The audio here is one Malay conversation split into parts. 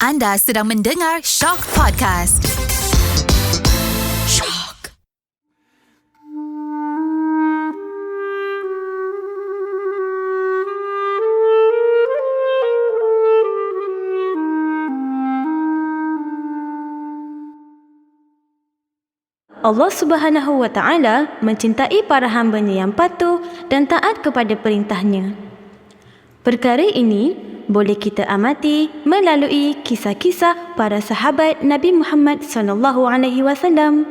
Anda sedang mendengar Shock Podcast. Shock. Allah Subhanahu wa Ta'ala mencintai para hamba-Nya yang patuh dan taat kepada perintahnya. Perkara ini boleh kita amati melalui kisah-kisah para sahabat Nabi Muhammad SAW.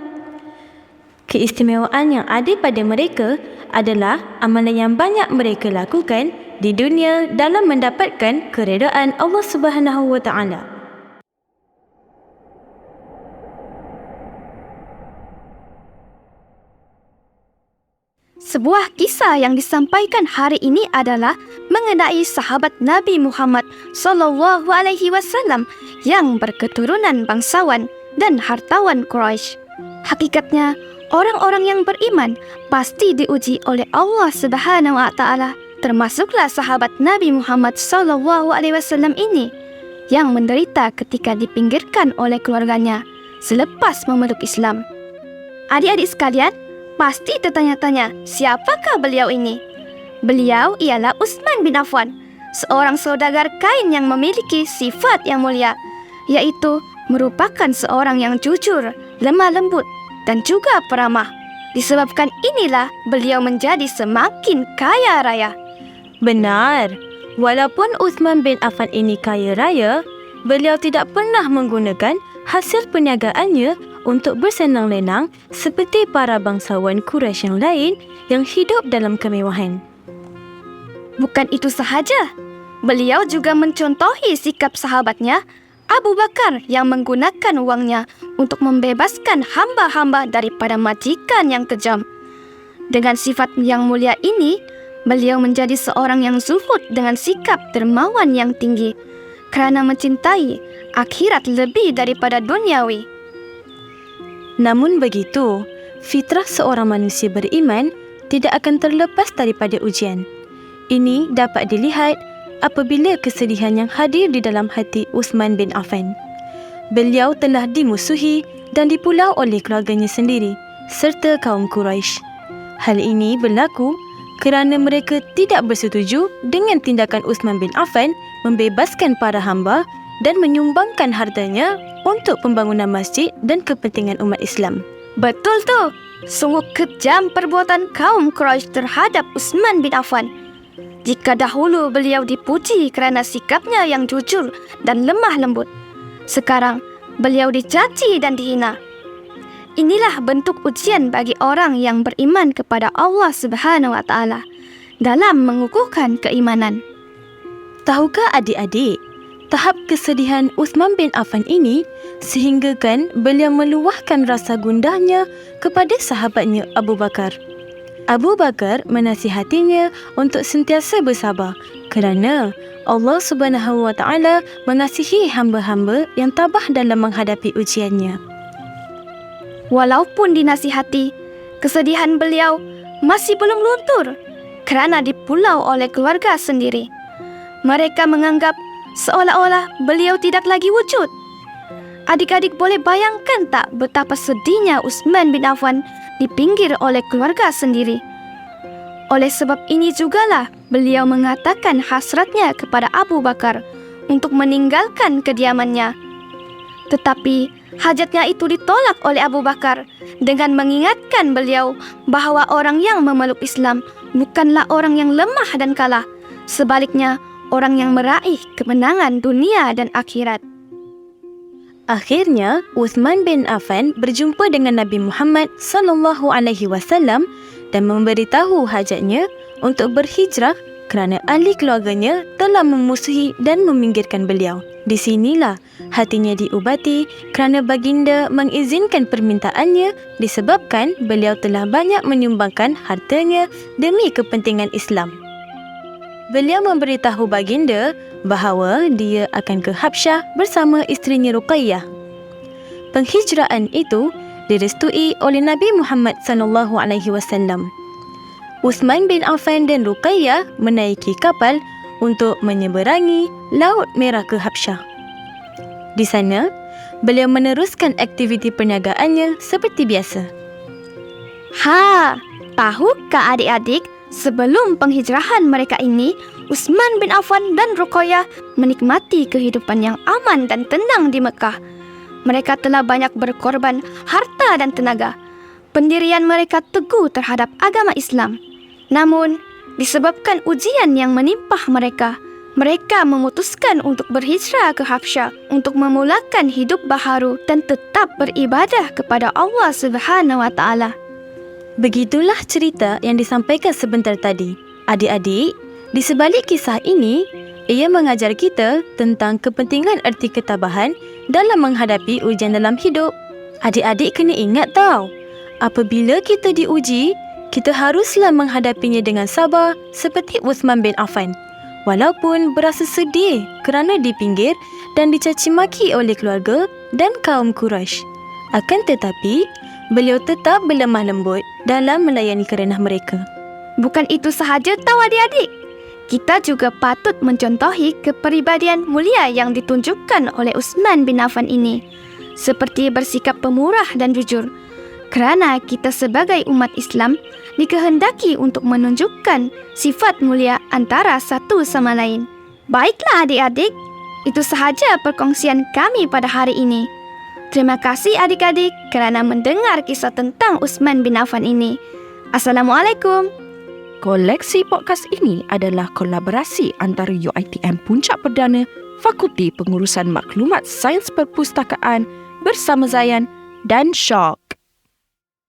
Keistimewaan yang ada pada mereka adalah amalan yang banyak mereka lakukan di dunia dalam mendapatkan keredaan Allah Subhanahu wa Ta'ala. Sebuah kisah yang disampaikan hari ini adalah mengenai sahabat Nabi Muhammad SAW yang berketurunan bangsawan dan hartawan Quraisy. Hakikatnya, orang-orang yang beriman pasti diuji oleh Allah Subhanahu wa Ta'ala, termasuklah sahabat Nabi Muhammad SAW ini yang menderita ketika dipinggirkan oleh keluarganya selepas memeluk Islam. Adik-adik sekalian, pasti tertanya-tanya, siapakah beliau ini? Beliau ialah Utsman bin Affan, seorang saudagar kain yang memiliki sifat yang mulia, yaitu merupakan seorang yang jujur, lemah lembut, dan juga peramah. Disebabkan inilah beliau menjadi semakin kaya raya. Benar, walaupun Utsman bin Affan ini kaya raya, beliau tidak pernah menggunakan hasil perniagaannya untuk bersenang lenang seperti para bangsawan Quraisy yang lain yang hidup dalam kemewahan. Bukan itu sahaja, beliau juga mencontohi sikap sahabatnya Abu Bakar yang menggunakan uangnya untuk membebaskan hamba-hamba daripada majikan yang kejam. Dengan sifat yang mulia ini, beliau menjadi seorang yang zuhud dengan sikap dermawan yang tinggi kerana mencintai akhirat lebih daripada duniawi. Namun begitu, fitrah seorang manusia beriman tidak akan terlepas daripada ujian. Ini dapat dilihat apabila kesedihan yang hadir di dalam hati Utsman bin Affan. Beliau telah dimusuhi dan dipulau oleh keluarganya sendiri serta kaum Quraisy. Hal ini berlaku kerana mereka tidak bersetuju dengan tindakan Utsman bin Affan membebaskan para hamba dan menyumbangkan hartanya untuk pembangunan masjid dan kepentingan umat Islam. Betul tu, sungguh kejam perbuatan kaum Quraisy terhadap Utsman bin Affan. Jika dahulu beliau dipuji kerana sikapnya yang jujur dan lemah lembut, sekarang beliau dicaci dan dihina. Inilah bentuk ujian bagi orang yang beriman kepada Allah Subhanahu wa Ta'ala dalam mengukuhkan keimanan. Tahukah adik-adik, tahap kesedihan Utsman bin Affan ini sehinggakan beliau meluahkan rasa gundahnya kepada sahabatnya Abu Bakar. Abu Bakar menasihatinya untuk sentiasa bersabar kerana Allah Subhanahu wa Ta'ala mengasihi hamba-hamba yang tabah dalam menghadapi ujiannya. Walaupun dinasihati, kesedihan beliau masih belum luntur kerana dipulau oleh keluarga sendiri. Mereka menganggap seolah-olah beliau tidak lagi wujud. Adik-adik boleh bayangkan tak betapa sedihnya Utsman bin Affan dipinggir oleh keluarga sendiri. Oleh sebab ini jugalah beliau mengatakan hasratnya kepada Abu Bakar untuk meninggalkan kediamannya. Tetapi hajatnya itu ditolak oleh Abu Bakar dengan mengingatkan beliau bahawa orang yang memeluk Islam bukanlah orang yang lemah dan kalah. Sebaliknya, orang yang meraih kemenangan dunia dan akhirat. Akhirnya, Utsman bin Affan berjumpa dengan Nabi Muhammad SAW dan memberitahu hajatnya untuk berhijrah kerana ahli keluarganya telah memusuhi dan meminggirkan beliau. Di sinilah hatinya diubati kerana baginda mengizinkan permintaannya disebabkan beliau telah banyak menyumbangkan hartanya demi kepentingan Islam. Beliau memberitahu baginda bahawa dia akan ke Habsyah bersama isterinya Ruqayyah. Penghijraan itu direstui oleh Nabi Muhammad SAW. Utsman bin Affan dan Ruqayyah menaiki kapal untuk menyeberangi Laut Merah ke Habsyah. Di sana, beliau meneruskan aktiviti perniagaannya seperti biasa. Tahukah adik-adik, sebelum penghijrahan mereka ini, Utsman bin Affan dan Ruqayyah menikmati kehidupan yang aman dan tenang di Mekah. Mereka telah banyak berkorban harta dan tenaga. Pendirian mereka teguh terhadap agama Islam. Namun, disebabkan ujian yang menimpa mereka, mereka memutuskan untuk berhijrah ke Habsyah untuk memulakan hidup baharu dan tetap beribadah kepada Allah Subhanahu wa Ta'ala. Begitulah cerita yang disampaikan sebentar tadi. Adik-adik, di sebalik kisah ini, ia mengajar kita tentang kepentingan erti ketabahan dalam menghadapi ujian dalam hidup. Adik-adik kena ingat tau, apabila kita diuji, kita haruslah menghadapinya dengan sabar seperti Utsman bin Affan. Walaupun berasa sedih kerana dipinggir dan dicaci maki oleh keluarga dan kaum Quraisy. Akan tetapi, beliau tetap berlemah lembut dalam melayani kerenah mereka. Bukan itu sahaja tahu adik-adik. Kita juga patut mencontohi kepribadian mulia yang ditunjukkan oleh Utsman bin Affan ini, seperti bersikap pemurah dan jujur. Kerana kita sebagai umat Islam dikehendaki untuk menunjukkan sifat mulia antara satu sama lain. Baiklah adik-adik, itu sahaja perkongsian kami pada hari ini. Terima kasih adik-adik kerana mendengar kisah tentang Utsman bin Affan ini. Assalamualaikum. Koleksi podcast ini adalah kolaborasi antara UiTM Puncak Perdana, Fakulti Pengurusan Maklumat Sains Perpustakaan bersama Zayan dan Shock.